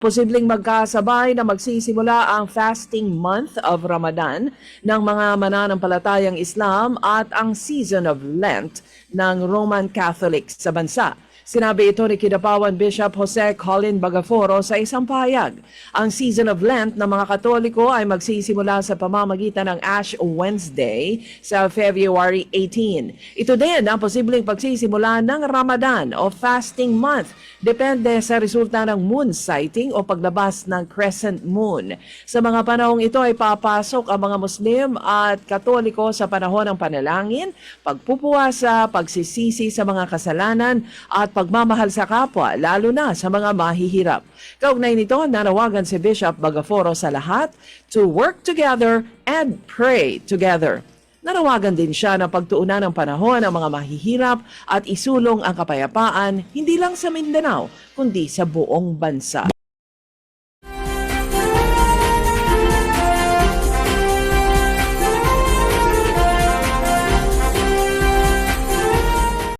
Posibleng magkasabay na magsisimula ang fasting month of Ramadan ng mga mananampalatayang Islam at ang season of Lent ng Roman Catholics sa bansa. Sinabi ito ni Kidapawan Bishop Jose Colin Bagaforo sa isang pahayag. Ang season of Lent ng mga Katoliko ay magsisimula sa pamamagitan ng Ash Wednesday sa February 18. Ito din ang posibleng pagsisimula ng Ramadan o fasting month. Depende sa resulta ng moon sighting o paglabas ng crescent moon. Sa mga panahong ito ay papasok ang mga Muslim at Katoliko sa panahon ng panalangin, pagpupuwasa, pagsisisi sa mga kasalanan at pagmamahal sa kapwa, lalo na sa mga mahihirap. Kaugnay nito, nanawagan si Bishop Bagaforo sa lahat to work together and pray together. Nanawagan din siya na pagtuunan ng panahon ng mga mahihirap at isulong ang kapayapaan hindi lang sa Mindanao, kundi sa buong bansa.